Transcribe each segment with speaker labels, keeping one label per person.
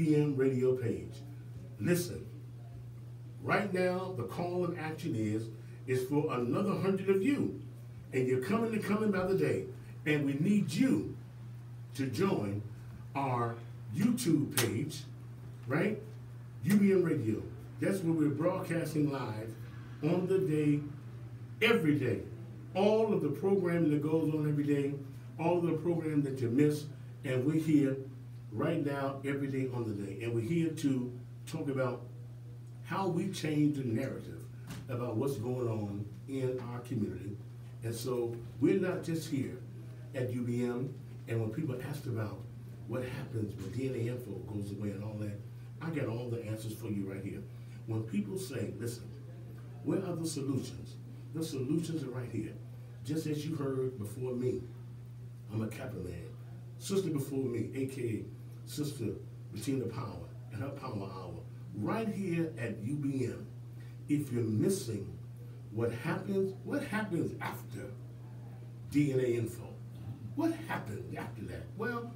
Speaker 1: UBM radio page. Listen, right now the call of action is for another 100 of you, and you're coming by the day, and we need you to join our YouTube page, right? UBM Radio. That's where we're broadcasting live on the day, every day. All of the programming that goes on every day, all of the programming that you miss, and we're here right now, every day on the day. And we're here to talk about how we change the narrative about what's going on in our community. And so we're not just here at UBM, and when people ask about what happens when DNA info goes away and all that, I got all the answers for you right here. When people say, listen, where are the solutions? The solutions are right here. Just as you heard before me, I'm a Kappa man. Sister before me, AKA Sister Bettina Power, and her Power Hour, right here at UBM. If you're missing what happens after DNA info? What happens after that? Well,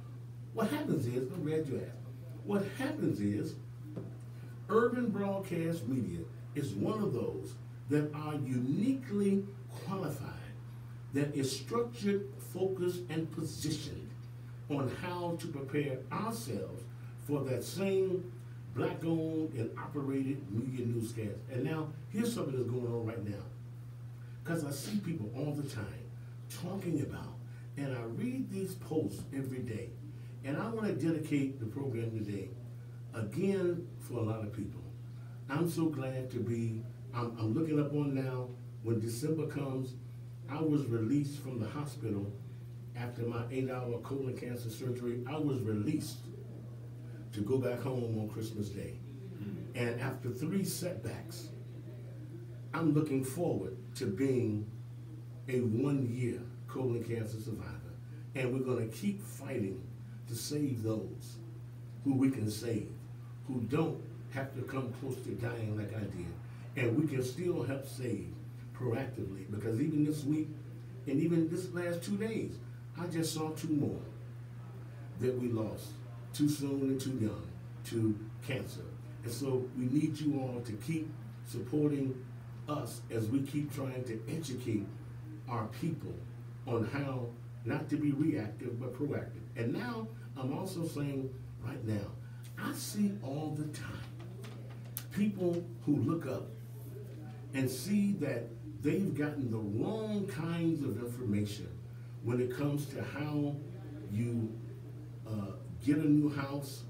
Speaker 1: what happens is, I'm glad you asked. What happens is, urban broadcast media is one of those that are uniquely qualified, that is structured, focused, and positioned on how to prepare ourselves for that same Black-owned and operated media newscast. And now, here's something that's going on right now. Because I see people all the time talking about, and I read these posts every day, and I want to dedicate the program today, again, for a lot of people. I'm so glad to be, I'm looking up on now, when December comes, I was released from the hospital after my 8-hour colon cancer surgery. I was released to go back home on Christmas Day. And after 3 setbacks, I'm looking forward to being a 1-year colon cancer survivor. And we're going to keep fighting to save those who we can save, who don't have to come close to dying like I did. And we can still help save proactively, because even this week, and even this last 2 days, I just saw 2 more that we lost too soon and too young to cancer. And so we need you all to keep supporting us as we keep trying to educate our people on how not to be reactive but proactive. And now I'm also saying right now, I see all the time people who look up and see that they've gotten the wrong kinds of information when it comes to how you get a new house,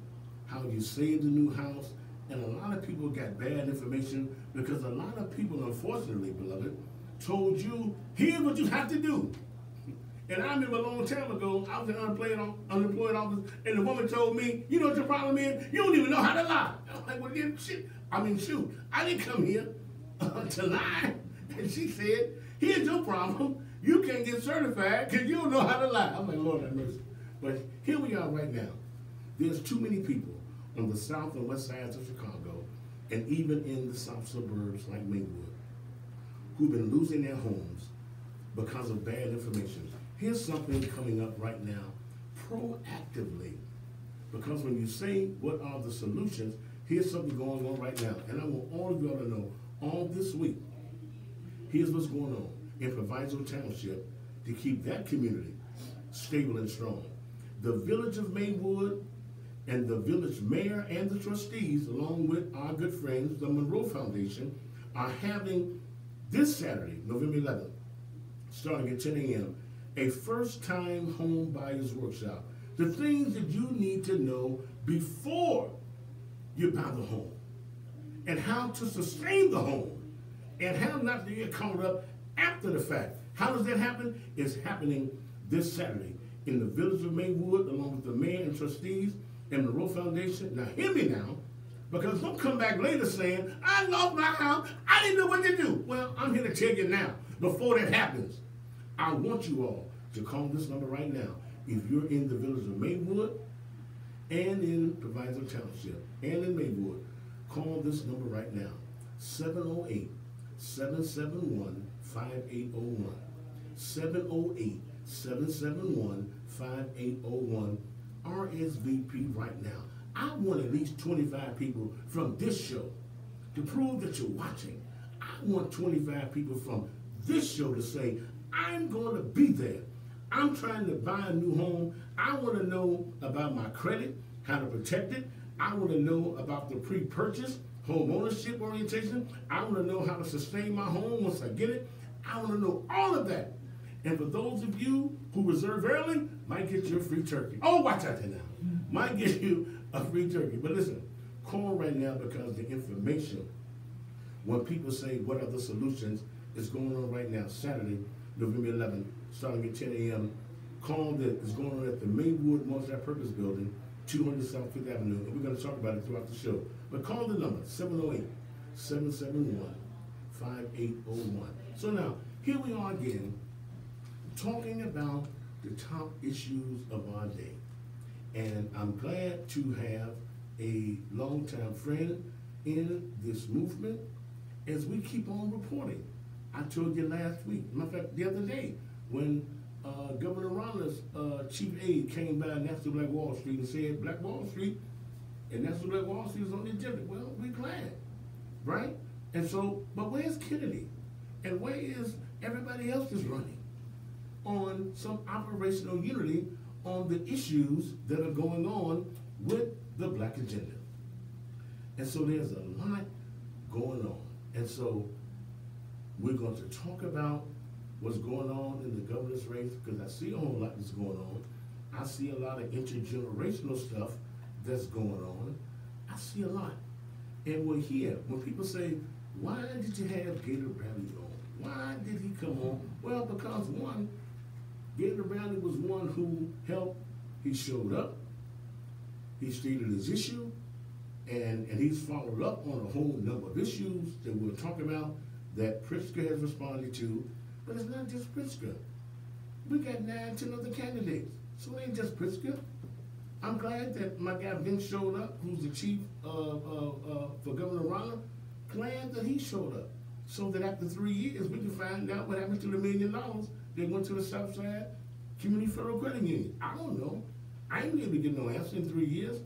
Speaker 1: how you save the new house. And a lot of people got bad information because a lot of people, unfortunately, beloved, told you, here's what you have to do. And I remember a long time ago, I was an unemployed officer, and the woman told me, you know what your problem is? You don't even know how to lie. I'm like, well, then, shit. I mean, shoot, I didn't come here to lie. And she said, here's your problem. You can't get certified because you don't know how to lie. I'm like, Lord have mercy. But here we are right now. There's too many people on the south and west sides of Chicago, and even in the south suburbs like Maywood, who've been losing their homes because of bad information. Here's something coming up right now, proactively. Because when you say, what are the solutions, here's something going on right now. And I want all of y'all to know, all this week, here's what's going on in Proviso Township to keep that community stable and strong. The village of Maywood and the village mayor and the trustees, along with our good friends, the Monroe Foundation, are having this Saturday, November 11th, starting at 10 a.m., a first-time home buyers workshop. The things that you need to know before you buy the home, and how to sustain the home, and how not to get caught up after the fact. How does that happen? It's happening this Saturday in the village of Maywood, along with the mayor and trustees and the Monroe Foundation. Now, hear me now, because don't come back later saying, I lost my house, I didn't know what to do. Well, I'm here to tell you now, before that happens, I want you all to call this number right now. If you're in the village of Maywood and in Proviso Township and in Maywood, call this number right now, 708-771-5801. 708-771-5801. RSVP right now. I want at least 25 people from this show to prove that you're watching. I want 25 people from this show to say, I'm going to be there. I'm trying to buy a new home. I want to know about my credit, how to protect it. I want to know about the pre-purchase, home ownership orientation. I want to know how to sustain my home once I get it. I want to know all of that. And for those of you who reserve early, might get you a free turkey. Oh, watch out there now. Might get you a free turkey. But listen, call right now because the information, when people say what are the solutions, is going on right now, Saturday, November 11th, starting at 10 a.m. Call that is going on at the Maywood Multi-Purpose Building, 200 South 5th Avenue, and we're going to talk about it throughout the show. But call the number, 708-771-5801. So now, here we are again, talking about the top issues of our day. And I'm glad to have a longtime friend in this movement as we keep on reporting. I told you last week, matter of fact, the other day, when Governor Romney's chief aide came by National Black Wall Street and said Black Wall Street and National Black Wall Street is on the agenda. Well, we're glad, right? And so, but where's Kennedy? And where is everybody else that's running on some operational unity on the issues that are going on with the black agenda? And so there's a lot going on. And so we're going to talk about what's going on in the governor's race, because I see a whole lot that's going on. I see a lot of intergenerational stuff that's going on. I see a lot. And we're here. When people say, why did you have Gator Bradley on? Why did he come on? Well, because one, Gator Bradley was one who helped. He showed up. He stated his issue. And he's followed up on a whole number of issues that we'll talk about that Pritzker has responded to. But it's not just Pritzker. We got 9, 10 other candidates. So it ain't just Pritzker. I'm glad that my guy Vince showed up, who's the chief for Governor Romney. Glad that he showed up. So that after 3 years, we can find out what happened to the $1 million that went to the Southside Community Federal Credit Union. I don't know. I ain't able to get no answer in 3 years.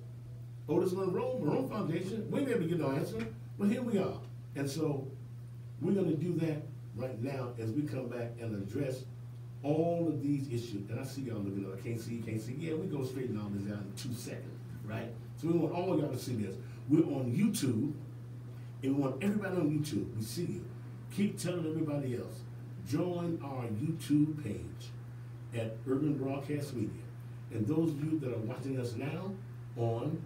Speaker 1: Otis Monroe Foundation, we ain't able to get no answer. But here we are. And so we're going to do that right now as we come back and address all of these issues. And I see y'all looking up. I can't see. Yeah, we go straighten all this out in 2 seconds, right? So we want all y'all to see this. We're on YouTube, and we want everybody on YouTube. We see you. Keep telling everybody else. Join our YouTube page at Urban Broadcast Media. And those of you that are watching us now on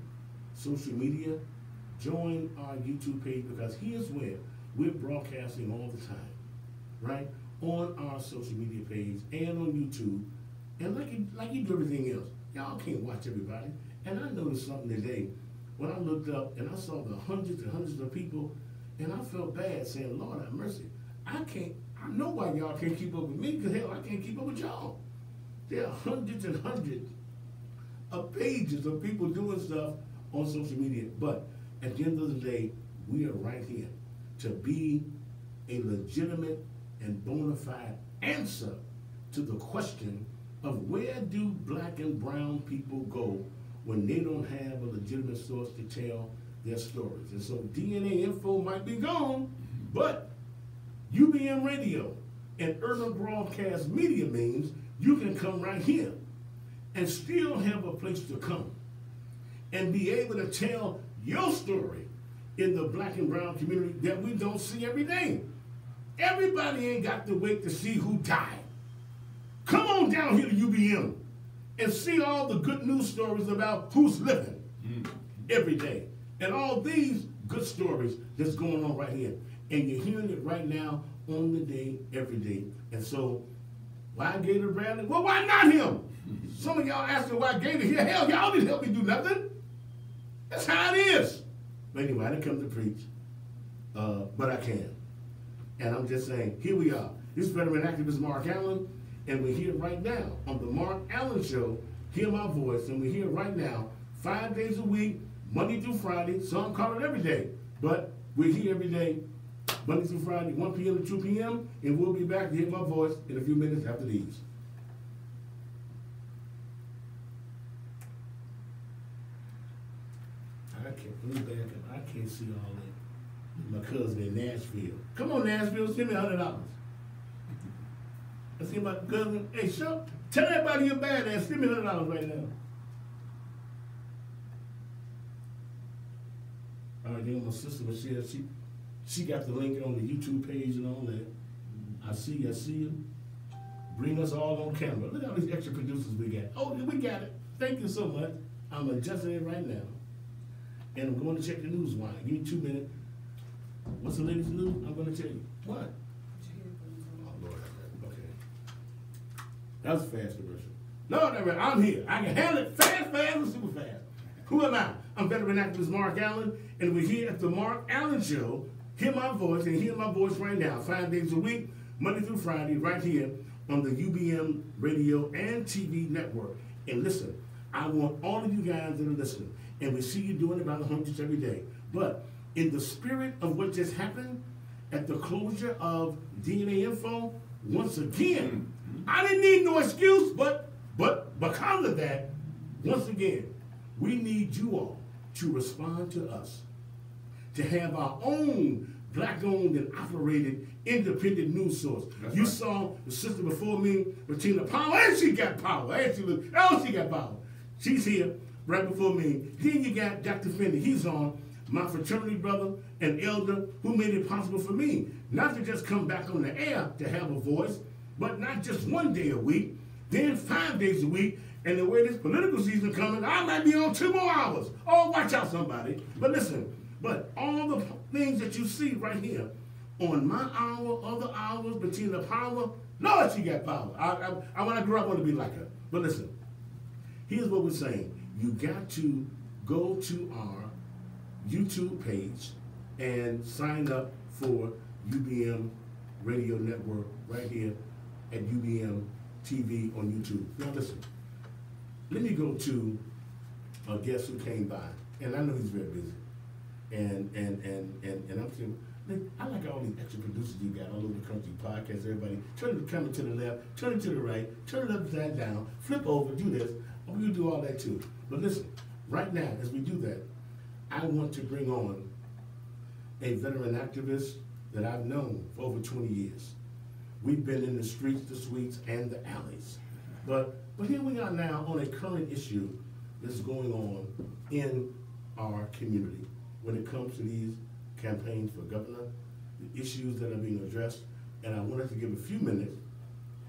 Speaker 1: social media, join our YouTube page, because here's where we're broadcasting all the time, right? On our social media page and on YouTube. And like you do everything else, y'all can't watch everybody. And I noticed something today when I looked up and I saw the hundreds and hundreds of people, and I felt bad saying, Lord have mercy. I know why y'all can't keep up with me, because hell, I can't keep up with y'all. There are hundreds and hundreds of pages of people doing stuff on social media. But at the end of the day, we are right here to be a legitimate and bona fide answer to the question of where do black and brown people go when they don't have a legitimate source to tell their stories. And so DNA info might be gone, but UBM Radio and Urban Broadcast Media means you can come right here and still have a place to come and be able to tell your story in the black and brown community that we don't see every day. Everybody ain't got to wait to see who died. Come on down here to UBM and see all the good news stories about who's living every day. And all these good stories that's going on right here. And you're hearing it right now on the day, every day. And so, why Gator Bradley? Well, why not him? Some of y'all asking why Gator here. Hell, y'all didn't help me do nothing. That's how it is. But anyway, I didn't come to preach, but I can. And I'm just saying, here we are. This is veteran activist Mark Allen, and we're here right now on the Mark Allen Show. Hear my voice, and we're here right now, 5 days a week, Monday through Friday. Some call it every day, but we're here every day, Monday through Friday, 1 p.m. to 2 p.m., and we'll be back to hear my voice in a few minutes after these. I can't see all that. My cousin in Nashville. Come on, Nashville, send me $100. I see my cousin. Hey, tell everybody you're badass. Send me $100 right now. All right, then my sister Michelle, she got the link on the YouTube page and all that. I see you. Bring us all on camera. Look at all these extra producers we got. Oh, we got it. Thank you so much. I'm adjusting it right now. And I'm going to check the news wire. Give me 2 minutes. What's the latest news? I'm going to tell you. What? Oh, Lord. Okay. That was a fast commercial. No, I'm here. I can handle it fast, and super fast. Who am I? I'm veteran activist Mark Allen, and we're here at the Mark Allen Show. Hear my voice, and hear my voice right now, 5 days a week, Monday through Friday, right here on the UBM radio and TV network. And listen, I want all of you guys that are listening, and we see you doing about the hundreds every day. But in the spirit of what just happened at the closure of DNA Info, once again, I didn't need no excuse, but because of that, once again, we need you all to respond to us, to have our own black-owned and operated independent news source. That's right. Saw the sister before me, Bettina Powell, and she got power. And she got power. She's here right before me. Then you got Dr. Finney. He's on, my fraternity brother and elder who made it possible for me not to just come back on the air to have a voice, but not just 1 day a week, then 5 days a week. And the way this political season coming, I might be on 2 more hours. Oh, watch out, somebody. But listen, but all the things that you see right here on my hour, other hours, Bettina Power, Lord, she got power. When I grow up, I want to be like her. But listen, here's what we're saying. You got to go to our YouTube page and sign up for UBM Radio Network right here at UBM TV on YouTube. Now listen, let me go to a guest who came by, and I know he's very busy. And I'm saying, I like all these extra producers you got all over the country, podcasts, everybody. Turn the camera to the left, turn it to the right, turn it upside down, flip over, do this. We can do all that too. But listen, right now, as we do that, I want to bring on a veteran activist that I've known for over 20 years. We've been in the streets, the suites, and the alleys. But here we are now on a current issue that's going on in our community when it comes to these campaigns for governor, the issues that are being addressed. And I wanted to give a few minutes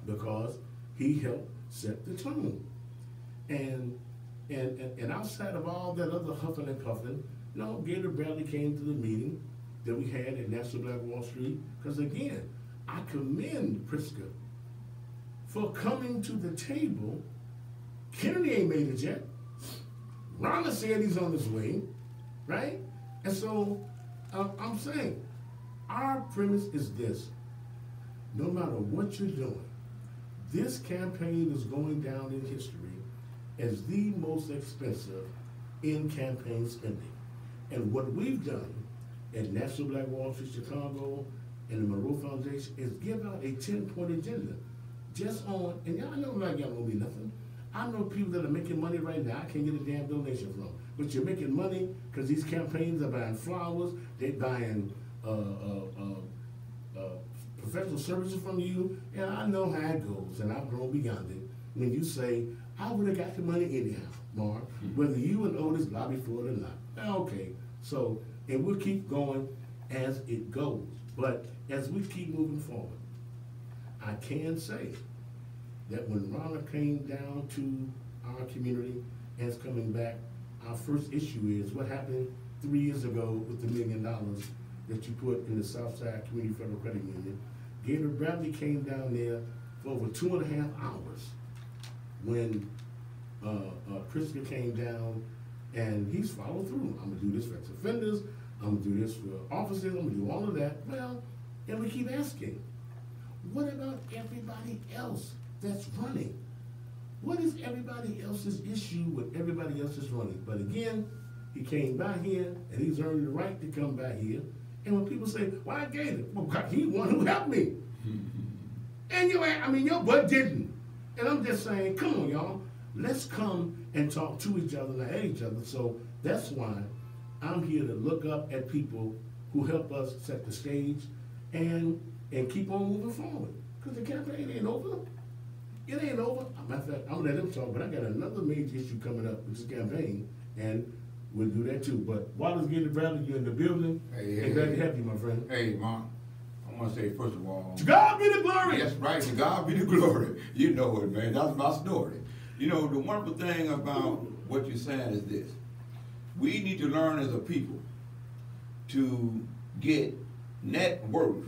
Speaker 1: because he helped set the tone. And outside of all that other huffing and puffing, Gator Bradley came to the meeting that we had at National Black Wall Street. Because again, I commend Priska for coming to the table. Kennedy ain't made it yet. Ronna said he's on his way, right? And so I'm saying, our premise is this. No matter what you're doing, this campaign is going down in history as the most expensive in campaign spending. And what we've done at National Black Wall Street Chicago and the Monroe Foundation is give out a 10-point agenda just on, and y'all know like y'all won't be nothing. I know people that are making money right now I can't get a damn donation from. But you're making money because these campaigns are buying flowers, they're buying professional services from you, and I know how it goes, and I've grown beyond it. When you say, I would have got the money anyhow, Mark, whether you and Otis lobby for it or not. Okay, so, and we'll keep going as it goes. But as we keep moving forward, I can say that when Ronna came down to our community and is coming back, our first issue is what happened 3 years ago with the $1 million that you put in the Southside Community Federal Credit Union. Gator Bradley came down there for over 2.5 hours when Priska came down, and he's followed through. I'm gonna do this for ex-offenders, I'm gonna do this for officers, I'm gonna do all of that. Well, and we keep asking, what about everybody else that's running? What is everybody else's issue with everybody else that's running? But again, he came by here, and he's earned the right to come by here. And when people say, why Gator? Well, God, he one who helped me. And your butt didn't. And I'm just saying, come on, y'all. Let's come and talk to each other, not at each other. So that's why I'm here to look up at people who help us set the stage and keep on moving forward. Because the campaign ain't over. It ain't over. Matter of fact, I'm gonna let them talk, but I got another major issue coming up with this campaign, and we'll do that too. But Wallace Gator Bradley, you're in the building. Hey, glad to have you, my friend.
Speaker 2: Hey, Mark. I want to say, first of all,
Speaker 1: to God be the glory.
Speaker 2: Yes, right. To God be the glory. You know it, man. That's my story. You know, the wonderful thing about what you're saying is this. We need to learn as a people to get net worth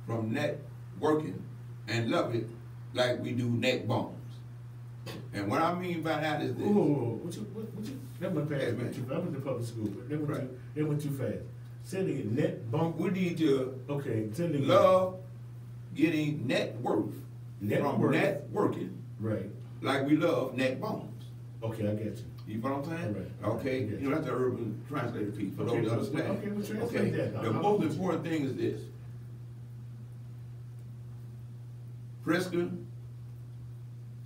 Speaker 2: from networking and love it like we do neck bones. And what I mean by that is this.
Speaker 1: What you, that went past me. I went to public school, but they went too fast. Say it net bump.
Speaker 2: We need to love getting net worth from networking.
Speaker 1: Right.
Speaker 2: Like we love neck bones.
Speaker 1: Okay, I get you.
Speaker 2: You know what I'm saying?
Speaker 1: Right.
Speaker 2: Okay, you know, that's the urban translator piece for those that understand.
Speaker 1: Okay, we'll translate that.
Speaker 2: The most important thing is this. Pritzker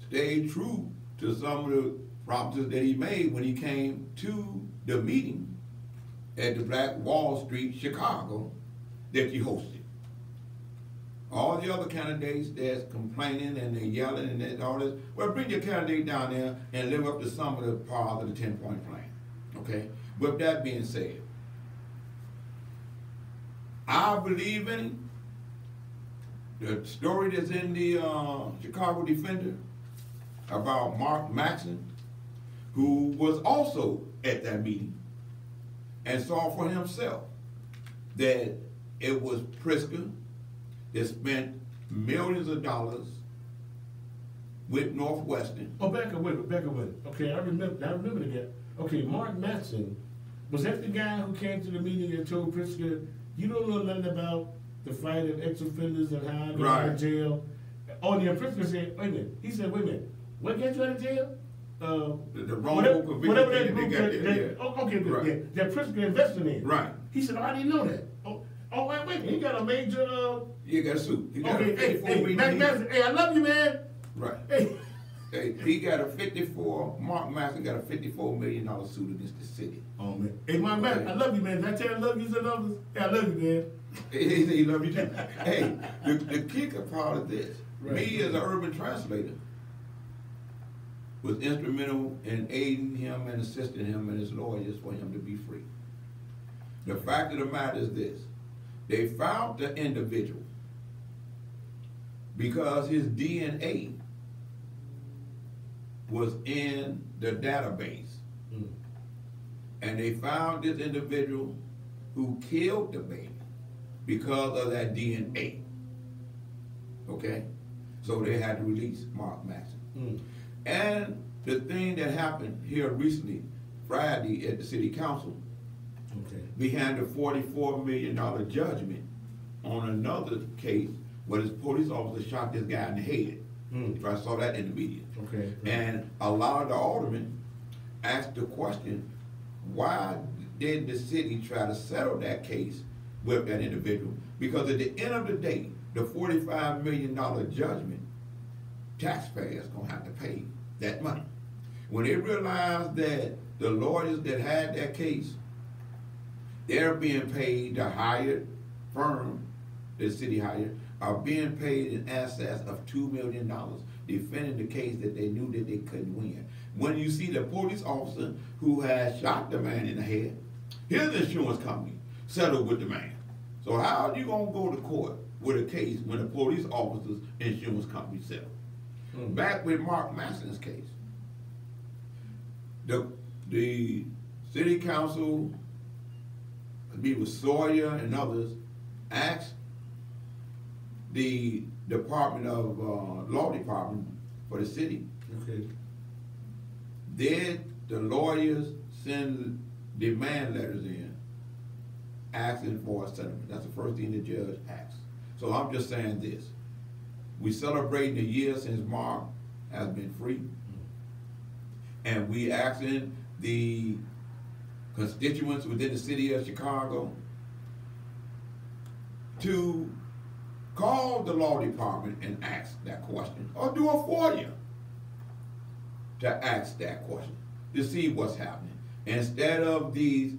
Speaker 2: stayed true to some of the promises that he made when he came to the meeting at the Black Wall Street, Chicago, that you hosted. All the other candidates that's complaining and they're yelling and all this, well, bring your candidate down there and live up to some of the parts of the 10-point plan, okay? With that being said, I believe in the story that's in the Chicago Defender about Mark Maxson, who was also at that meeting and saw for himself that it was Pritzker that spent millions of dollars with Northwestern.
Speaker 1: Oh, back away. Okay, I remember that. Okay, Mark Maxson, was that the guy who came to the meeting and told Pritzker, you don't know nothing about the fight of ex-offenders and how I got out of jail? Oh, and then Pritzker said, wait a minute. He said, wait a minute. What got you out of jail?
Speaker 2: The wrongful conviction
Speaker 1: that
Speaker 2: they got there.
Speaker 1: Okay, good.
Speaker 2: Right.
Speaker 1: Yeah, that Pritzker invested in.
Speaker 2: Right.
Speaker 1: He said, oh, I didn't know that. Oh, wait. He got a major.
Speaker 2: You got a suit. He got
Speaker 1: hey, I love you, man.
Speaker 2: Right. Hey, he got Mark Maxson got a $54 million suit against the city.
Speaker 1: Oh, man. Hey, Mark Maxson, I love you, man. Did I tell you I love you and others? Hey, I love you, man.
Speaker 2: He said he love you too. Hey, the kicker part of this, me as an urban translator, was instrumental in aiding him and assisting him and his lawyers for him to be free. The fact of the matter is this. They found the individual because his DNA was in the database. And they found this individual who killed the baby because of that DNA. Okay? So they had to release Mark Maxson. And the thing that happened here recently, Friday at the city council, behind a $44 million judgment on another case where this police officer shot this guy in the head. I saw that in the media. And a lot of the aldermen asked the question, why did the city try to settle that case with that individual? Because at the end of the day, the $45 million judgment, taxpayers gonna have to pay that money. When they realized that the lawyers that had that case, they're being paid, the hired firm, the city hired, are being paid in excess of $2 million defending the case that they knew that they couldn't win. When you see the police officer who had shot the man in the head, his insurance company settled with the man. So how are you gonna go to court with a case when the police officer's insurance company settled? Back with Mark Maxson's case, the city council, with Sawyer and others, asked the Department of Law Department for the city, did the lawyers send demand letters in asking for a settlement? That's the first thing the judge asked. So I'm just saying this. We celebrating the year since Mark has been free, and we asking the constituents within the city of Chicago to call the law department and ask that question, or do a FOIA to ask that question, to see what's happening. Instead of these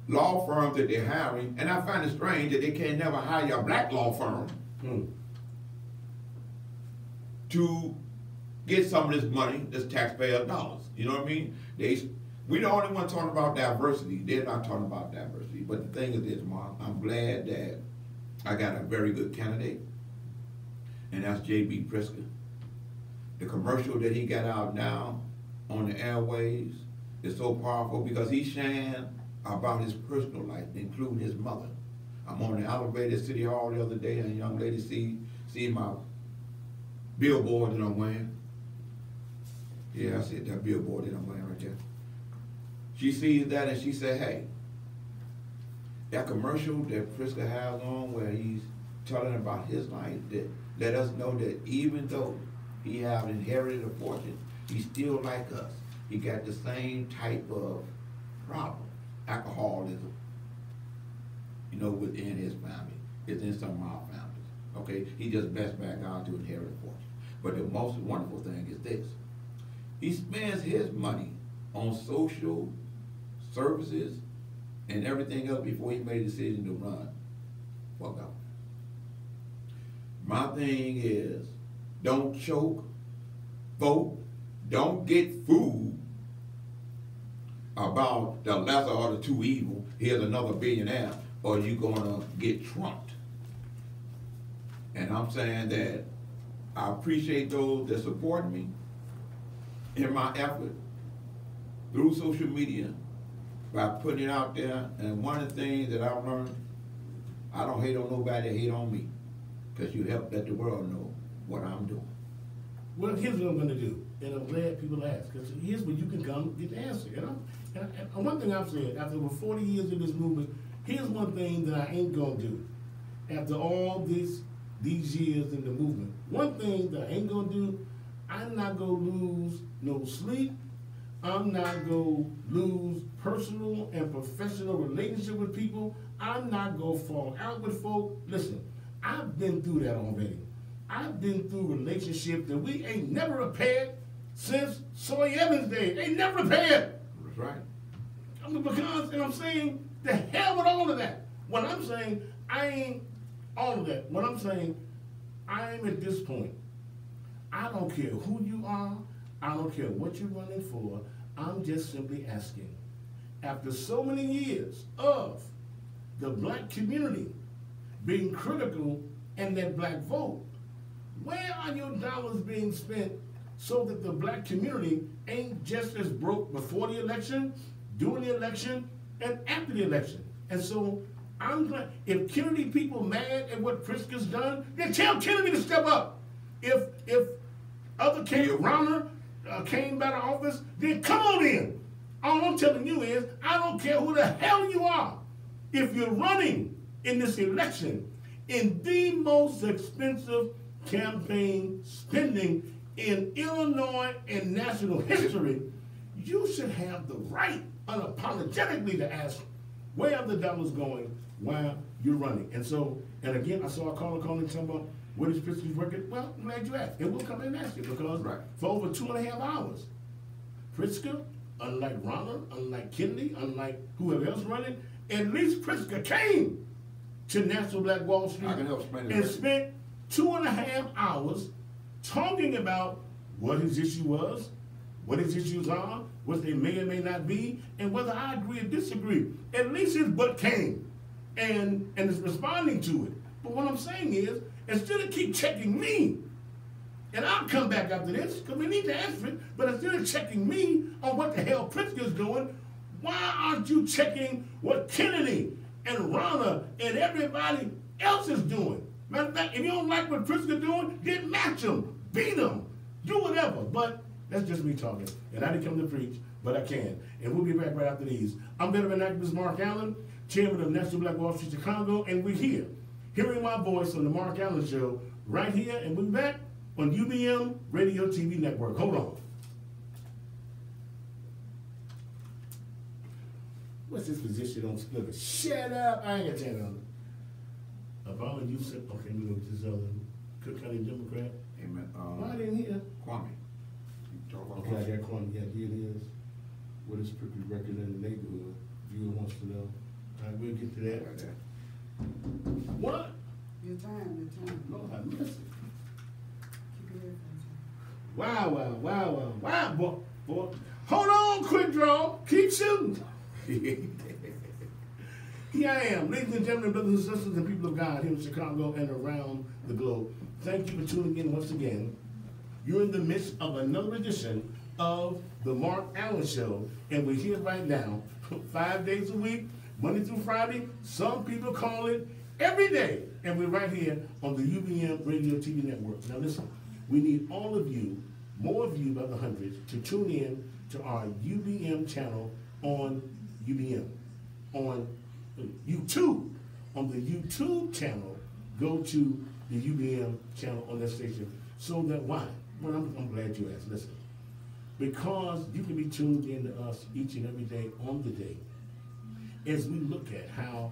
Speaker 2: law firms that they're hiring, and I find it strange that they can never hire a black law firm to get some of this money, this taxpayer dollars. You know what I mean? We the only one talking about diversity. They're not talking about diversity. But the thing is this, Mark, I'm glad that I got a very good candidate, and that's J.B. Pritzker. The commercial that he got out now on the airwaves is so powerful because he's sharing about his personal life, including his mother. I'm on the elevator at City Hall the other day, and a young lady see my billboard that I'm wearing. Yeah, I said that billboard that I'm wearing right there. She sees that and she said, hey, that commercial that Pritzker has on where he's telling about his life, that let us know that even though he have inherited a fortune, he's still like us. He got the same type of problem, alcoholism, you know, within his family. It's in some of our families. Okay, he just best back out to inherit a fortune. But the most wonderful thing is this. He spends his money on social services and everything else before he made a decision to run for government. My thing is, don't choke, vote, don't get fooled about the lesser or the two evil. Here's another billionaire, or you're gonna get trumped. And I'm saying that I appreciate those that support me in my effort through social media by putting it out there. And one of the things that I've learned, I don't hate on nobody that hate on me, because you help let the world know what I'm doing.
Speaker 1: Well, here's what I'm going to do, and I'm glad people ask, because here's where you can come get the answer. And one thing I've said, after over 40 years of this movement, here's one thing that I ain't going to do. After all these years in the movement, one thing that I ain't going to do, I'm not going to lose no sleep. I'm not going to lose personal and professional relationship with people. I'm not going to fall out with folk. Listen, I've been through that already. I've been through relationships that we ain't never repaired since Soy Evans' day. Ain't never repaired.
Speaker 2: That's right.
Speaker 1: I mean, because, and I'm saying, the hell with all of that. What I'm saying, I ain't all of that. What I'm saying, I'm at this point. I don't care who you are. I don't care what you're running for. I'm just simply asking, after so many years of the black community being critical and that black vote, where are your dollars being spent so that the black community ain't just as broke before the election, during the election, and after the election? And so I'm glad, if Kennedy people mad at what Pritzker's done, then tell Kennedy to step up. If other Rauner came out of office, then come on in. All I'm telling you is, I don't care who the hell you are. If you're running in this election in the most expensive campaign spending in Illinois and national history, you should have the right unapologetically to ask where are the dollars going while you're running. And so, and again, I saw a caller calling talking about what is Pritzker's record. Well, I'm glad you asked. And we'll come in and ask you, because for over 2.5 hours, Pritzker, unlike Rauner, unlike Kennedy, unlike whoever else running, at least Pritzker came to National Black Wall Street and spent 2.5 hours talking about what his issue was, what his issues are, what they may or may not be, and whether I agree or disagree. At least his butt came and is responding to it. But what I'm saying is, instead of keep checking me, and I'll come back after this, because we need to answer it, but instead of checking me on what the hell Pritzker's doing, why aren't you checking what Kennedy and Rauner and everybody else is doing? Matter of fact, if you don't like what Pritzker doing, then match him, beat him, do whatever. But that's just me talking. And I didn't come to preach, but I can. And we'll be back right after these. I'm veteran activist Mark Allen, chairman of National Black Wall Street Chicago, and we're here, hearing my voice on the Mark Allen Show, right here, and we're back on UBM Radio TV Network. Hold on. What's this position on Splitter? Shut up! I ain't got time on it. About you said, okay, we go to this other Cook County Democrat.
Speaker 2: Amen.
Speaker 1: Why didn't hear?
Speaker 2: Kwame.
Speaker 1: Okay, I got Kwame. Yeah, here it is. What is Pritzker's record in the neighborhood? Viewer wants to know. right, we'll get to that. What?
Speaker 3: Your time.
Speaker 1: Lord, I miss it.
Speaker 3: Keep your headphones
Speaker 1: Wow, boy. Hold on, quick draw. Keep shooting. Here I am, ladies and gentlemen, brothers and sisters and people of God here in Chicago and around the globe. Thank you for tuning in once again. You're in the midst of another edition of the Mark Allen Show, and we're here right now, 5 days a week, Monday through Friday. Some people call it every day, and we're right here on the UBM Radio TV Network. Now listen, we need all of you, more of you by the hundreds, to tune in to our UBM channel on UBM, on YouTube. On the YouTube channel, go to the UBM channel on that station. So that why? Well, I'm glad you asked. Listen, because you can be tuned in to us each and every day on the day as we look at how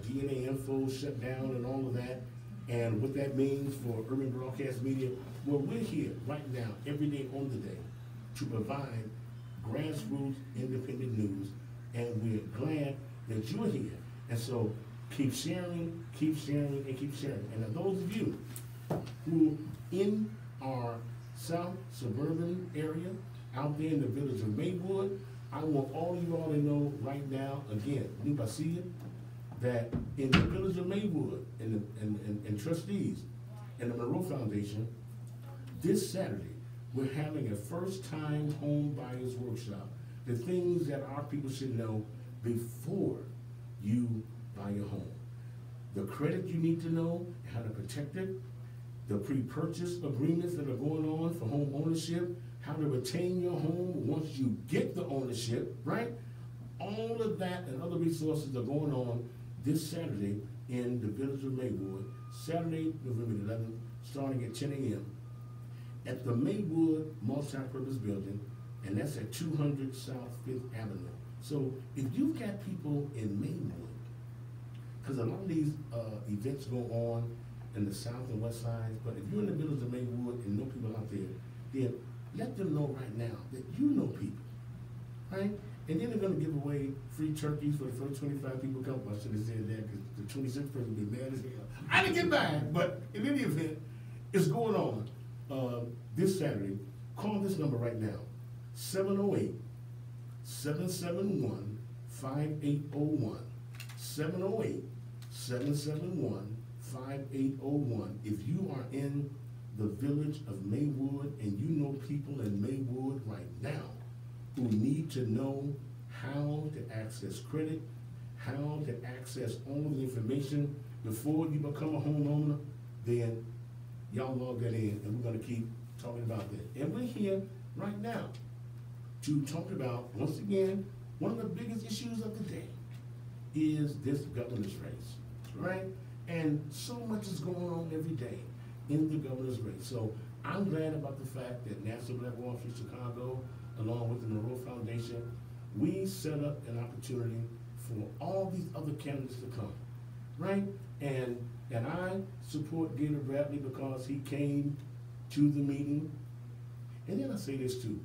Speaker 1: DNA info shut down and all of that, and what that means for urban broadcast media. Well, we're here right now, every day on the day, to provide grassroots independent news, and we're glad that you're here. And so keep sharing, and keep sharing. And now those of you who in our south suburban area, out there in the village of Maywood, I want all of you all to know right now, again, that in the village of Maywood and trustees and the Monroe Foundation, this Saturday, we're having a first-time home buyers workshop. The things that our people should know before you buy your home. The credit you need to know, how to protect it, the pre-purchase agreements that are going on for home ownership, how to retain your home once you get the ownership, right? All of that and other resources are going on this Saturday in the village of Maywood, Saturday, November 11th, starting at 10 a.m. at the Maywood Multi-Purpose Building, and that's at 200 South 5th Avenue. So if you've got people in Maywood, because a lot of these events go on in the south and west sides, but if you're in the village of Maywood and know people out there, then let them know right now that you know people, right? And then they're going to give away free turkeys for the first 25 people come. I should have said that because the 26th person will be mad as hell. I didn't get mad, but in any event, it's going on this Saturday. Call this number right now, 708-771-5801. 708-771-5801. If you are in the village of Maywood and you know people in Maywood right now who need to know how to access credit, how to access all of the information before you become a homeowner, then y'all log that in, and we're going to keep talking about that. And we're here right now to talk about, once again, one of the biggest issues of the day is this governor's race, right? And so much is going on every day in the governor's race. So I'm glad about the fact that National Black Wall Street Chicago, along with the Monroe Foundation, we set up an opportunity for all these other candidates to come, right? And I support Gator Bradley because he came to the meeting. And then I say this too.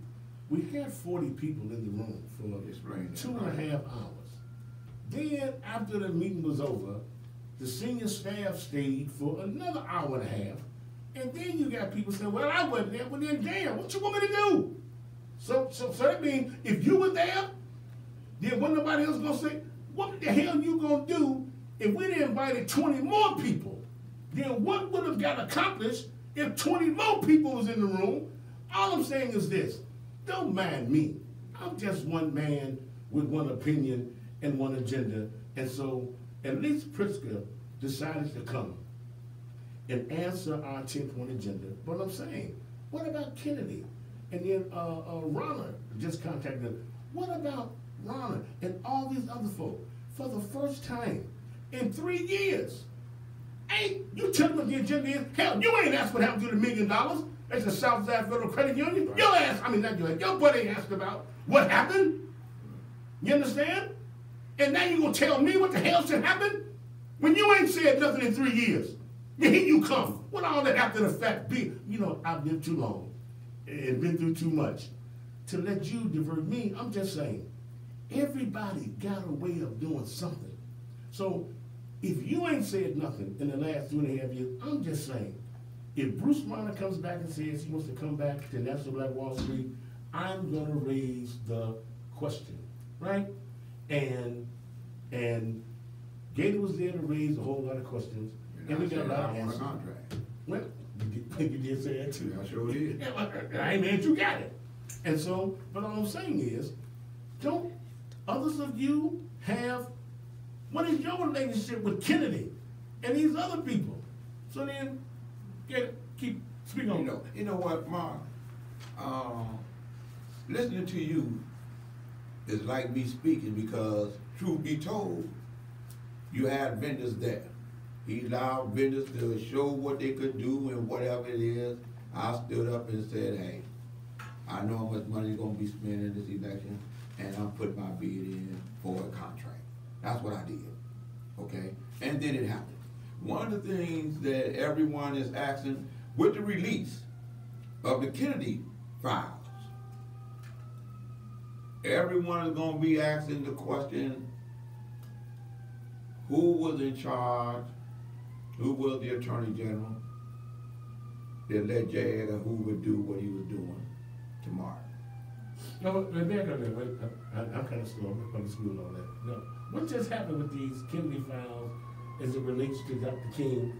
Speaker 1: We had 40 people in the room for 2.5 hours. Then after the meeting was over, the senior staff stayed for another hour and a half. And then you got people saying, well, I wasn't there. Well, then damn, what you want me to do? So that means if you were there, then what nobody else gonna say, what the hell you gonna do if we didn't invited 20 more people? Then what would have got accomplished if 20 more people was in the room? All I'm saying is this, don't mind me. I'm just one man with one opinion and one agenda. And so at least Pritzker decided to come and answer our 10-point agenda. But I'm saying, what about Kennedy? And then Ronna just contacted him. What about Ronna and all these other folk? For the first time in 3 years, hey, you tell them what the agenda is. Hell, you ain't asked what happened to the $1 million at the Southside Federal Credit Union. Right. Your ass, I mean not your ass, your buddy asked about what happened. You understand? And now you gonna tell me what the hell should happen? When you ain't said nothing in 3 years. Here you come. What all that after the fact be? You know, I've lived too long and been through too much to let you divert me. I'm just saying, everybody got a way of doing something. So if you ain't said nothing in the last 2.5 years, I'm just saying, if Bruce Rauner comes back and says he wants to come back to National Black Wall Street, I'm gonna raise the question, right? And Gator was there to raise a whole lot of questions, and we got a lot of answers.
Speaker 2: Contract.
Speaker 1: Well, you did say that too.
Speaker 2: I sure did.
Speaker 1: I mean, you got it. And so, but all I'm saying is, don't others of you have, what is your relationship with Kennedy and these other people? So then, keep speaking on.
Speaker 2: You know what, Mark? Listening to you is like me speaking, because truth be told, you had vendors there. He allowed vendors to show what they could do and whatever it is. I stood up and said, hey, I know how much money is going to be spent in this election, and I'm putting my bid in for a contract. That's what I did, okay? And then it happened. One of the things that everyone is asking, with the release of the Kennedy files, everyone is going to be asking the question, who was in charge? Who was the Attorney General that let J. Edgar Hoover do what he was doing tomorrow?
Speaker 1: No, wait, I'm kind of slow. I'm from the school and all that. No, what just happened with these Kennedy files as it relates to Dr. King?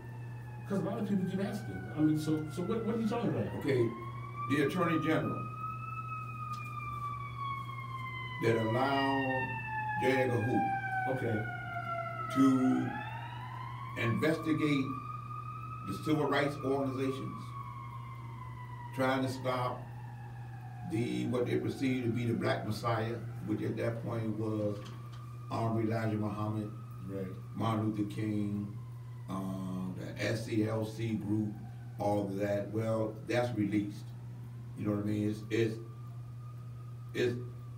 Speaker 1: Because a lot of people keep asking. I mean, so what are you talking about?
Speaker 2: Okay, the Attorney General that allowed J. Edgar Hoover
Speaker 1: Okay.
Speaker 2: to investigate the civil rights organizations trying to stop what they perceived to be the Black Messiah, which at that point was Honorable Elijah Muhammad,
Speaker 1: Right.
Speaker 2: Martin Luther King, the SCLC group, all of that. Well, that's released. You know what I mean? It's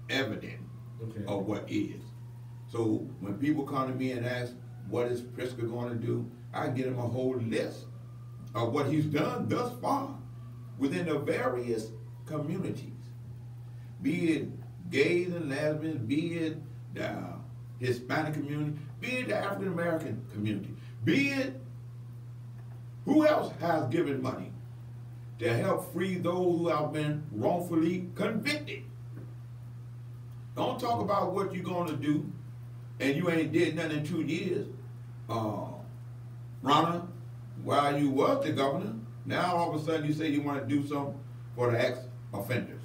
Speaker 2: evident
Speaker 1: Okay.
Speaker 2: of what is. So when people come to me and ask, what is Pritzker going to do? I give him a whole list of what he's done thus far within the various communities, be it gays and lesbians, be it the Hispanic community, be it the African American community, be it who else has given money to help free those who have been wrongfully convicted. Don't talk about what you're going to do and you ain't did nothing in 2 years. Ronna, while you was the governor, now all of a sudden you say you want to do something for the ex-offenders.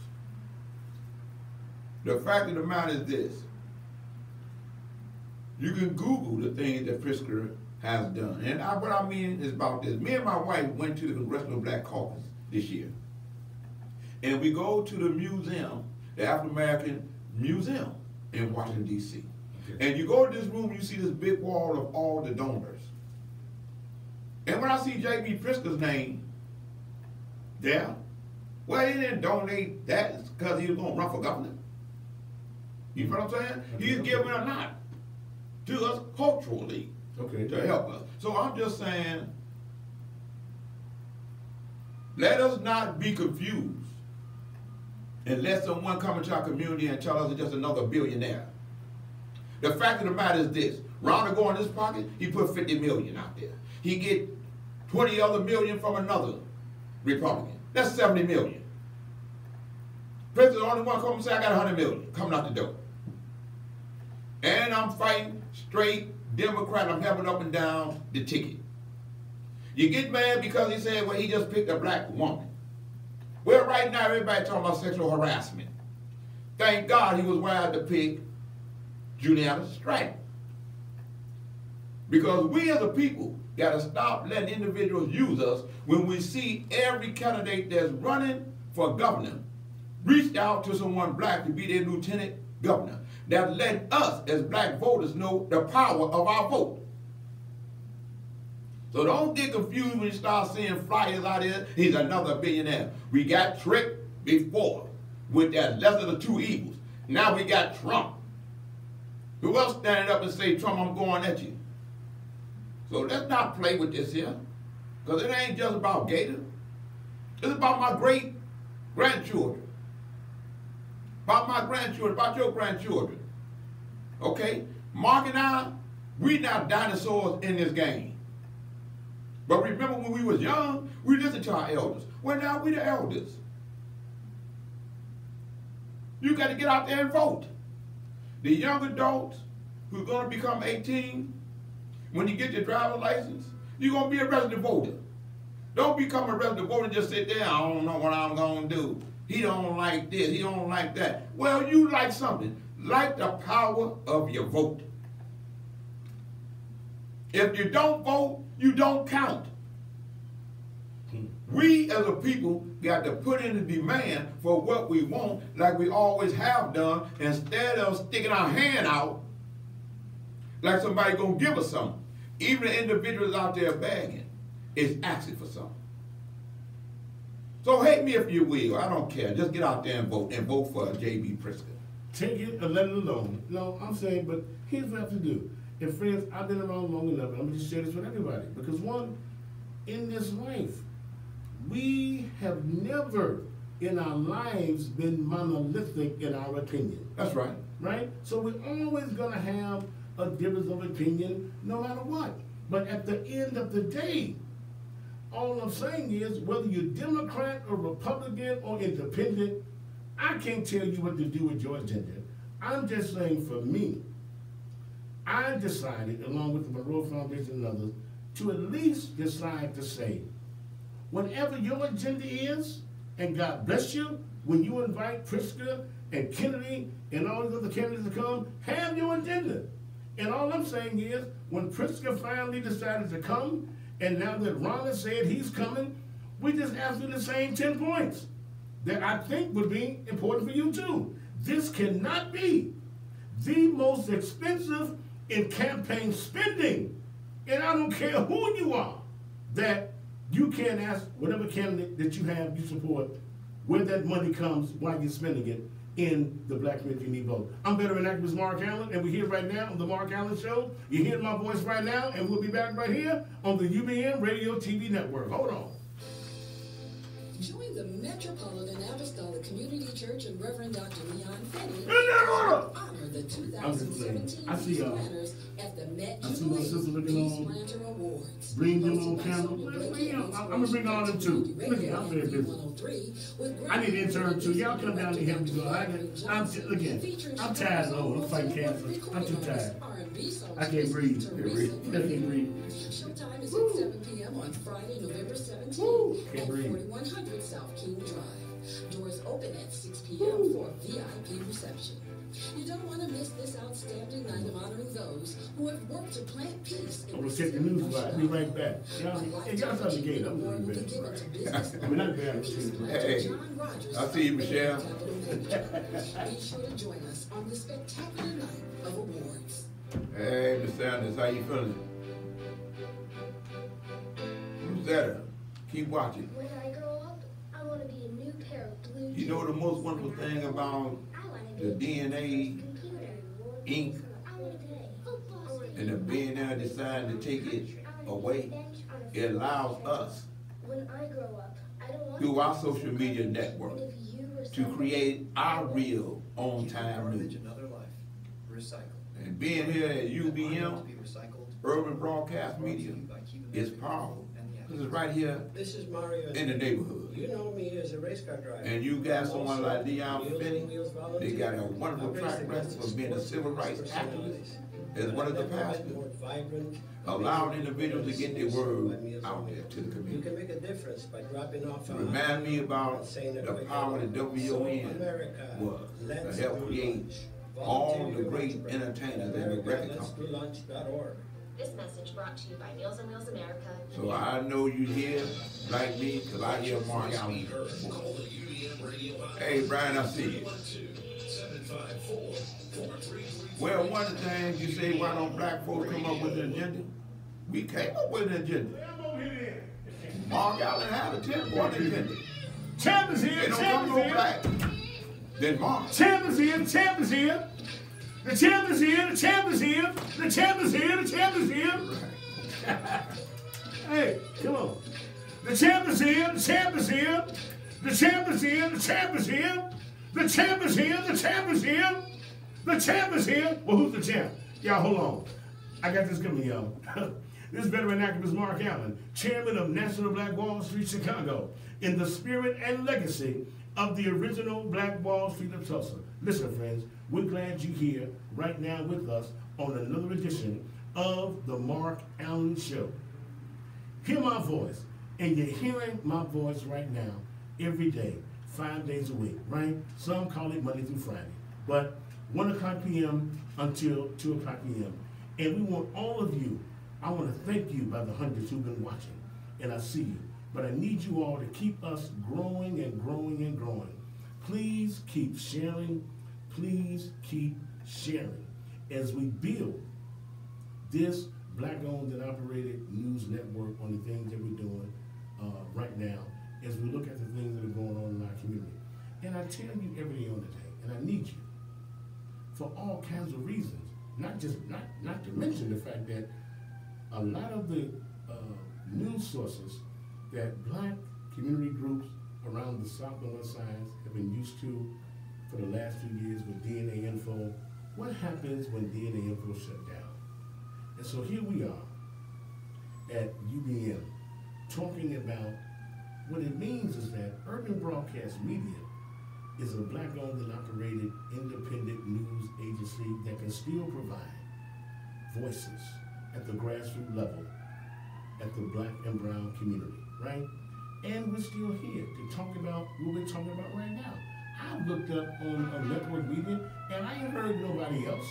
Speaker 2: The fact of the matter is this. You can Google the things that Pritzker has done. And what I mean is about this. Me and my wife went to the Congressional Black Caucus this year. And we go to the museum, the African American Museum in Washington, D.C. Okay. And you go to this room, you see this big wall of all the donors. And when I see J.B. Pritzker's name there, well, he didn't donate that because he was going to run for governor. You know what I'm saying? He's giving a lot to us culturally to help us. So I'm just saying, let us not be confused and let someone come into our community and tell us it's just another billionaire. The fact of the matter is this. Ronald go in his pocket, he put 50 million out there. He get 20 other million from another Republican. That's 70 million. President the only one come and say, I got 100 million coming out the door. And I'm fighting straight Democrat. I'm helping up and down the ticket. You get mad because he said, well, he just picked a black woman. Well, right now, everybody talking about sexual harassment. Thank God he was wired to pick Juliana Stratton. Because we as a people got to stop letting individuals use us when we see every candidate that's running for governor reached out to someone black to be their lieutenant governor. That let us as black voters know the power of our vote. So don't get confused when you start seeing flyers out there, he's another billionaire. We got tricked before with that lesser of the two evils. Now we got Trump. Who else standing up and say, Trump, I'm going at you? So let's not play with this here. Because it ain't just about Gator. It's about my great-grandchildren. About my grandchildren, about your grandchildren. Okay? Mark and I We not dinosaurs in this game. But remember when we was young, we listened to our elders. Well, now we the elders. You got to get out there and vote. The young adults who's going to become 18, when you get your driver's license, you're going to be a resident voter. Don't become a resident voter and just sit there, I don't know what I'm going to do. He don't like this, he don't like that. Well, you like something. Like the power of your vote. If you don't vote, you don't count. We as a people got to put in a demand for what we want like we always have done instead of sticking our hand out like somebody gonna give us something. Even the individuals out there begging is asking for something. So hate me if you will. I don't care. Just get out there and vote for J.B. Pritzker.
Speaker 1: Take it or let it alone. No, I'm saying, but here's what I have to do. And friends, I've been around long enough, and I'm going to just share this with everybody. Because one, in this life, we have never in our lives been monolithic in our opinion.
Speaker 2: That's right.
Speaker 1: Right? So we're always going to have a difference of opinion no matter what. But at the end of the day, all I'm saying is whether you're Democrat or Republican or independent, I can't tell you what to do with your agenda. I'm just saying for me, I decided, along with the Monroe Foundation and others, to at least decide to say, whatever your agenda is, and God bless you, when you invite Pritzker and Kennedy and all these other candidates to come, have your agenda. And all I'm saying is, when Pritzker finally decided to come, and now that Ron has said he's coming, we just asked him the same 10 points that I think would be important for you too. This cannot be the most expensive in campaign spending. And I don't care who you are, that you can't ask whatever candidate that you have, you support, where that money comes while you're spending it in the Black community need vote. I'm veteran activist Mark Allen, and we're here right now on the Mark Allen Show. You're hearing my voice right now, and we'll be back right here on the UBN Radio TV Network. Hold on.
Speaker 4: Join the Metropolitan Apostolic Community Church and Reverend Dr. Leon Fetty
Speaker 1: order.
Speaker 4: honor the 2017 planners at the Met Jubilee Peace Lantern Awards.
Speaker 1: Bring them on camera. I'm going to bring all them too. Look at I'm very busy. I need an intern too. Y'all come down and help me go. I'm tired of old. I'm fighting cancer. I'm too tired. I can't breathe. I can't breathe.
Speaker 4: Showtime is at 7 p.m. on Friday, November 17th at 4100 South King Drive. Doors open at 6 p.m. for VIP reception. You don't want to miss this outstanding night of honoring those who have worked to plant peace.
Speaker 1: I'm going to check the news line. I'll be right back. Y'all start the gate. I'm going to be back. I mean, not bad.
Speaker 2: Hey, I see you, Michelle.
Speaker 4: Be sure to join us on this spectacular night of awards.
Speaker 2: Hey, Miss Sanders, how you feeling? Who's that? Keep watching.
Speaker 5: When I grow up, I want to be a new pair of blue jeans.
Speaker 2: You know the most wonderful thing about the DNA ink and the BNL decided to take it away? It allows us,
Speaker 5: When I grow up, I don't want
Speaker 2: through our social media network,
Speaker 5: if you were
Speaker 2: to create our real on-time news.
Speaker 6: Another life. Recycle.
Speaker 2: And being here at
Speaker 6: To
Speaker 2: UBM,
Speaker 6: be recycled.
Speaker 2: Urban Broadcast Media, is powerful. Because it's right here
Speaker 7: This is Mario.
Speaker 2: in the neighborhood.
Speaker 7: You know me as a race car driver.
Speaker 2: And you got someone like Leon
Speaker 7: Wheels on
Speaker 2: Finney,
Speaker 7: Wheels
Speaker 2: they
Speaker 7: volunteer.
Speaker 2: got a wonderful
Speaker 7: I race
Speaker 2: track record
Speaker 7: against
Speaker 2: for being a
Speaker 7: sports
Speaker 2: civil rights
Speaker 7: personalities.
Speaker 2: activist, as well as a
Speaker 7: Never
Speaker 2: pastor,
Speaker 7: been more vibrant,
Speaker 2: allowing individuals to get their word
Speaker 7: by Meals
Speaker 2: out
Speaker 7: on
Speaker 2: there
Speaker 7: Wheels.
Speaker 2: to the
Speaker 7: You
Speaker 2: community.
Speaker 7: can make a difference by dropping off a
Speaker 2: Remind me about
Speaker 7: saying that
Speaker 2: the
Speaker 7: we
Speaker 2: power
Speaker 7: can.
Speaker 2: that
Speaker 7: So
Speaker 2: WON
Speaker 7: America,
Speaker 2: was
Speaker 7: let's
Speaker 2: to help
Speaker 7: do
Speaker 2: create
Speaker 7: lunch.
Speaker 2: all
Speaker 7: Volunteer
Speaker 2: the great
Speaker 7: your lunch break.
Speaker 2: entertainers and the
Speaker 7: America,
Speaker 2: record
Speaker 7: let's do
Speaker 2: companies.
Speaker 7: lunch.org.
Speaker 5: This message brought to you by Meals on Wheels America.
Speaker 2: So I know you here, like me, because I hear Mark Allen. Hey, Brian, I see you. Well, one of the things you say, why don't black folks come up with an agenda? We came up with an agenda. Mark Allen had a 10-point agenda.
Speaker 1: Champ is
Speaker 2: They
Speaker 1: here.
Speaker 2: don't
Speaker 1: Champ
Speaker 2: come
Speaker 1: is
Speaker 2: no
Speaker 1: here.
Speaker 2: black. Then Mark.
Speaker 1: Champ is here. Champ is here. The champ is here. The champ is here. The champ is here. The champ is here. Hey, come on. The champ is here. The champ is here. The champ is here. The champ is here. The champ is here. The champ is here. The champ is here. Well, who's the champ? Y'all, hold on. I got this coming, y'all. This veteran activist Mark Allen, chairman of National Black Wall Street Chicago, in the spirit and legacy of the original Black Wall Street of Tulsa. Listen, friends, we're glad you're here right now with us on another edition of the Mark Allen Show. Hear my voice, and you're hearing my voice right now every day, 5 days a week, right? Some call it Monday through Friday, but 1 o'clock p.m. until 2 o'clock p.m. And we want all of you, I want to thank you by the hundreds who've been watching, and I see you, but I need you all to keep us growing and growing and growing. Please keep sharing. Please keep sharing as we build this Black-owned and operated news network on the things that we're doing right now as we look at the things that are going on in our community. And I tell you every day on the day, and I need you for all kinds of reasons, not to mention the fact that a lot of the news sources that Black community groups around the South and West Sides have been used to for the last few years with DNA info. What happens when DNA info shut down? And so here we are at UBM talking about what it means is that Urban Broadcast Media is a Black-owned and operated independent news agency that can still provide voices at the grassroots level at the Black and brown community, right? And we're still here to talk about what we're talking about right now. I've looked up on a network media and I ain't heard nobody else.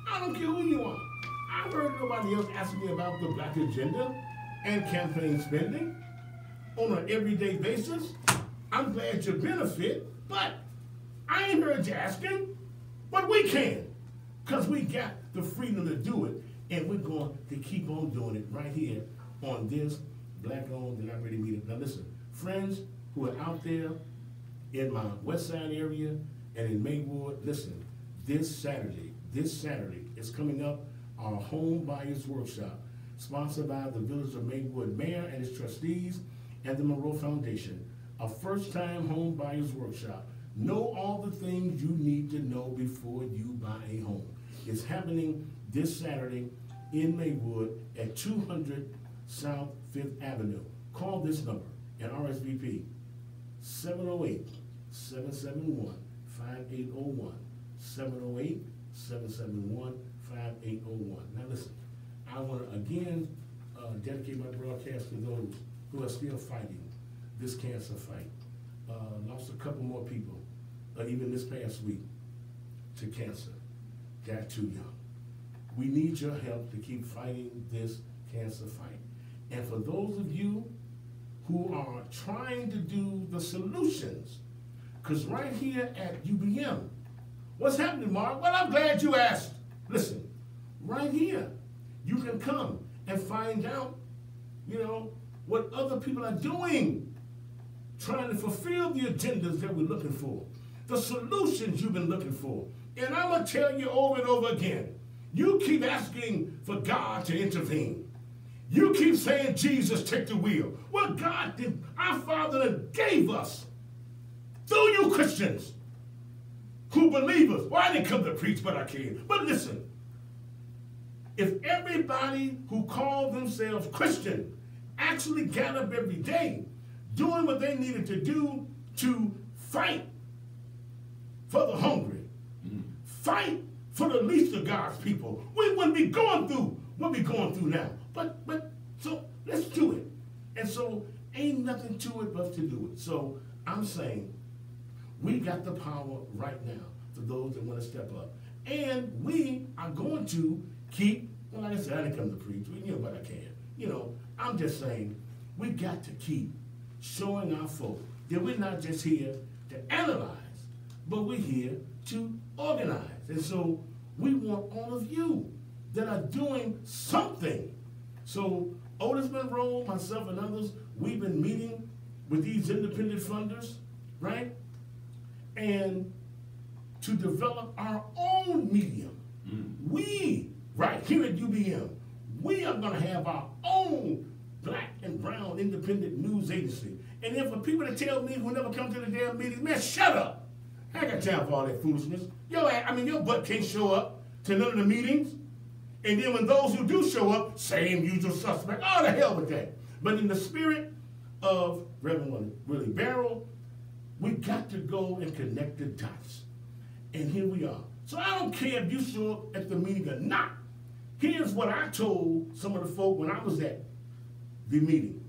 Speaker 1: I don't care who you are. I've heard nobody else asking me about the Black agenda and campaign spending on an everyday basis. I'm glad you benefit, but I ain't heard you asking. But we can, because we got the freedom to do it, and we're going to keep on doing it right here on this Black-owned and operated media. Now listen, friends who are out there in my West Side area and in Maywood, listen, this Saturday is coming up our Home Buyers Workshop, sponsored by the Village of Maywood Mayor and his trustees and the Monroe Foundation. A first-time home buyers workshop. Know all the things you need to know before you buy a home. It's happening this Saturday in Maywood at 200 South 5th Avenue. Call this number and RSVP 708-771-5801. 708-771-5801. Now listen, I want to again dedicate my broadcast to those who are still fighting this cancer fight. Lost a couple more people, even this past week, to cancer. Got too young. We need your help to keep fighting this cancer fight. And for those of you who are trying to do the solutions, because right here at UBM, what's happening, Mark? Well, I'm glad you asked. Listen, right here, you can come and find out, what other people are doing, trying to fulfill the agendas that we're looking for, the solutions you've been looking for. And I'm going to tell you over and over again, you keep asking for God to intervene. You keep saying, Jesus, take the wheel. Well, God did, our Father gave us, through you Christians, who believe us. Well, I didn't come to preach, but I can. But listen, if everybody who called themselves Christian actually got up every day doing what they needed to do to fight for the hungry, fight for the least of God's people, we wouldn't be going through what we're going through now. But so let's do it. And so ain't nothing to it but to do it. So I'm saying we got the power right now for those that want to step up. And we are going to keep, well, like I said, I didn't come to preach, but I can. I'm just saying we got to keep showing our folk that we're not just here to analyze, but we're here to organize. And so we want all of you that are doing something. So Otis Monroe, myself, and others, we've been meeting with these independent funders, right? And to develop our own medium. We, right here at UBM, we are going to have our own Black and brown independent news agency. And then for people to tell me who never come to the damn meetings, man, shut up. I ain't got time for all that foolishness. Your butt can't show up to none of the meetings. And then when those who do show up, same usual suspect. Oh, the hell with that. But in the spirit of Reverend Willie Barrow, we got to go and connect the dots. And here we are. So I don't care if you show up at the meeting or not. Here's what I told some of the folk when I was at the meeting.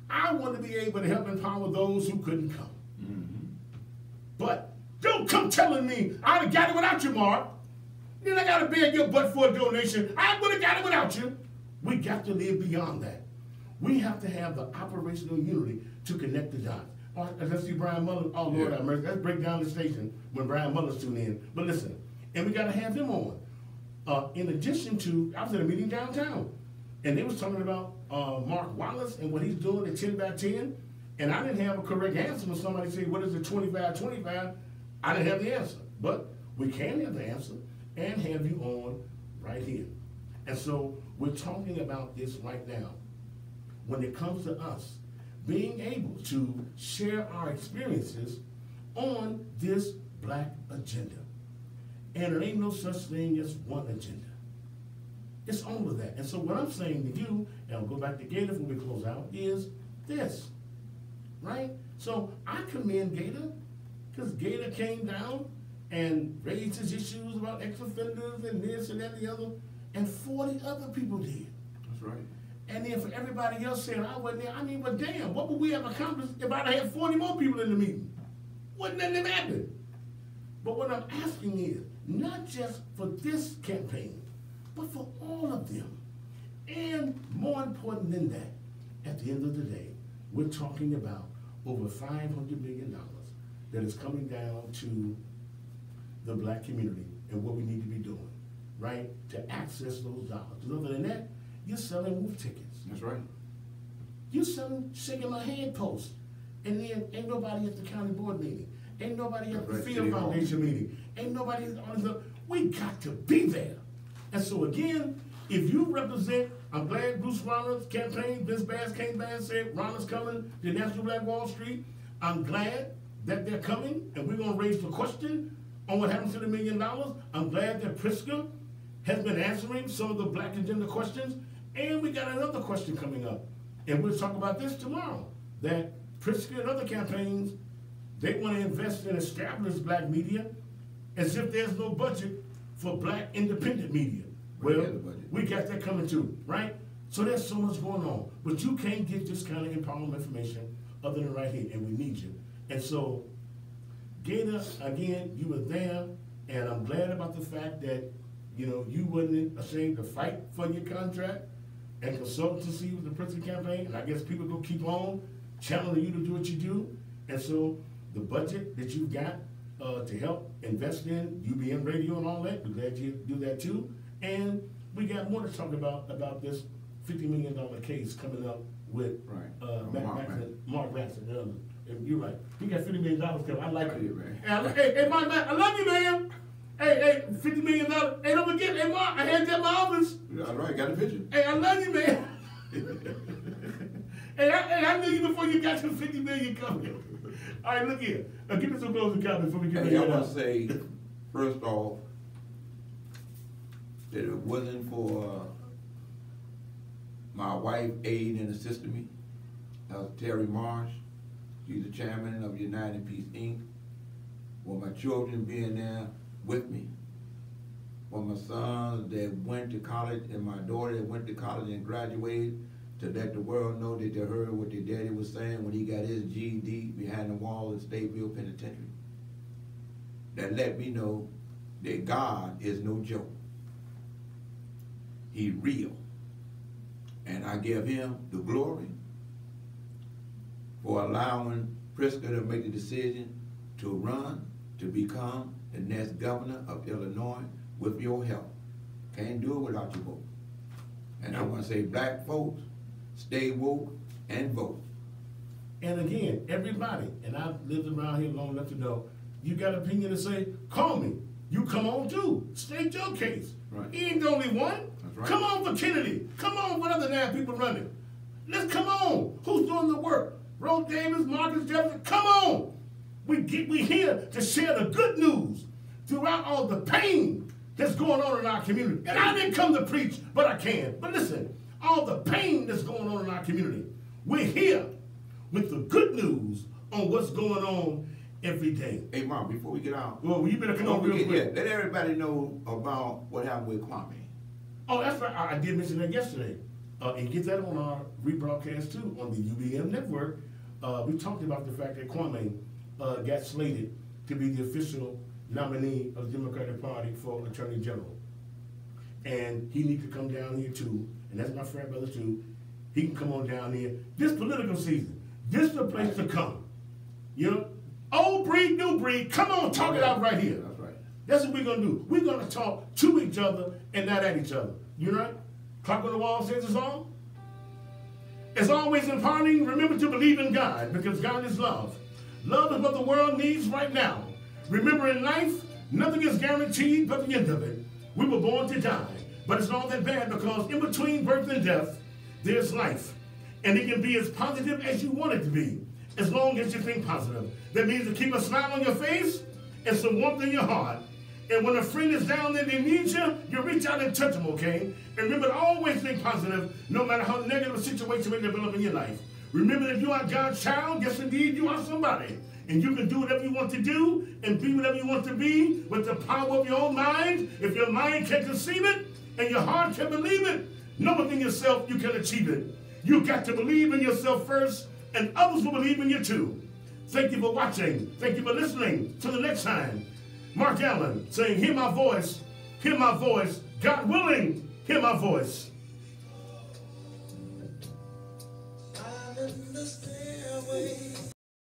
Speaker 1: I want to be able to help empower those who couldn't come. Mm-hmm. But don't come telling me I'd have got it without you, Mark. Then I got to beg your butt for a donation. I would have got it without you. We got to live beyond that. We have to have the operational unity to connect the dots. All right, let's see Brian Mullins. Oh, Lord have mercy. Let's break down the station when Brian Mullins tuned in. But listen, and we got to have him on. In addition to, I was at a meeting downtown, and they was talking about Mark Wallace and what he's doing at 10 by 10, and I didn't have a correct answer when somebody said, what is it, 25-25? I didn't have the answer. But we can have the answer and have you on right here. And so we're talking about this right now. When it comes to us being able to share our experiences on this black agenda. And there ain't no such thing as one agenda. It's all of that. And so what I'm saying to you, and I'll go back to Gator before we close out, is this, right? So I commend Gator, because Gator came down and raised his issues about ex-offenders and this and that and the other, and 40 other people did.
Speaker 2: That's right.
Speaker 1: And then for everybody else saying I wasn't there, I mean, well, damn, what would we have accomplished if I'd had 40 more people in the meeting? Wouldn't nothing have happened? But what I'm asking is, not just for this campaign, but for all of them. And more important than that, at the end of the day, we're talking about over $500 million that is coming down to the black community and what we need to be doing, right, to access those dollars. Because other than that, you're selling wolf tickets.
Speaker 2: That's right.
Speaker 1: You're selling shaking my head posts. And then ain't nobody at the county board meeting. Ain't nobody at the Field Foundation meeting. Ain't nobody on the, we got to be there. And so again, if you represent, I'm glad Bruce Ronald's campaign, Vince Bass came back and said Ronald's coming to National Black Wall Street. I'm glad that they're coming, and we're gonna raise the question on what happens to the $1 million. I'm glad that Priska has been answering some of the black agenda questions. And we got another question coming up. And we'll talk about this tomorrow. That Pritzker and other campaigns, they want to invest in established black media as if there's no budget for black independent media. Well, we got that coming too, right? So there's so much going on. But you can't get this kind of empowerment information other than right here, and we need you. And so, Gator, again, you were there, and I'm glad about the fact that, you know, you wasn't ashamed to fight for your contract and consultancy with the Princeton campaign, and I guess people will keep on channeling you to do what you do. And so the budget that you've got to help invest in UBM radio and all that, we're glad you do that too. And we got more to talk about this $50 million case coming up with Mark Maxson. You're right. He got $50 million coming. I like it, man. Hey, Mark, I love you, man. Hey, $50 million. Hey, don't forget, hey, Mark, I had that in my office.
Speaker 2: Yeah, all right, got the picture.
Speaker 1: Hey, I love you, man. hey, I knew you before you got your $50 million coming. All right, look here. Give me some closing comments before we get ready.
Speaker 2: I want to say, first off, that it wasn't for my wife aiding and assisting me. That was Terry Marsh. She's the chairman of United Peace, Inc. For my children being there with me, for my sons that went to college and my daughter that went to college and graduated, to let the world know that they heard what their daddy was saying when he got his GED behind the wall of Stateville Penitentiary. That let me know that God is no joke. He's real. And I give him the glory for allowing Pritzker to make the decision to run to become the next governor of Illinois with your help. Can't do it without your vote. And I want to say, black folks, stay woke and vote.
Speaker 1: And again, everybody, and I've lived around here long enough to know, you got an opinion to say, call me. You come on too. State your case.
Speaker 2: Right.
Speaker 1: He ain't the only one.
Speaker 2: That's right.
Speaker 1: Come on for Kennedy. Come on for other damn people running. Let's come on. Who's doing the work? Rose Davis, Marcus Jefferson, come on. We here to share the good news throughout all the pain that's going on in our community. And I didn't come to preach, but I can. But listen, all the pain that's going on in our community, we're here with the good news on what's going on every day.
Speaker 2: Hey, Mom, before we get out,
Speaker 1: Well, you better come on real quick.
Speaker 2: let everybody know about what happened with Kwame.
Speaker 1: Oh, that's right. I did mention that yesterday. And get that on our rebroadcast too on the UBM network. We talked about the fact that Kwame got slated to be the official nominee of the Democratic Party for Attorney General. And he needs to come down here too, and that's my friend brother too. He can come on down here. This political season, this is the place to come. You know, old breed, new breed, come on, talk it out right here.
Speaker 2: That's right.
Speaker 1: That's what we're gonna do. We're gonna talk to each other and not at each other. You know? Clock on the wall says it's on. As always empowering, remember to believe in God because God is love. Love is what the world needs right now. Remember in life, nothing is guaranteed but the end of it. We were born to die, but it's not that bad because in between birth and death, there's life. And it can be as positive as you want it to be, as long as you think positive. That means to keep a smile on your face and some warmth in your heart. And when a friend is down there, they need you, you reach out and touch them, okay? And remember to always think positive, no matter how negative a situation may develop in your life. Remember that you are God's child. Yes, indeed, you are somebody. And you can do whatever you want to do and be whatever you want to be with the power of your own mind. If your mind can conceive it and your heart can believe it, know within yourself you can achieve it. You got to believe in yourself first, and others will believe in you too. Thank you for watching. Thank you for listening. Till the next time. Mark Allen saying, hear my voice, God willing, hear my voice.
Speaker 6: I'm in the stairway.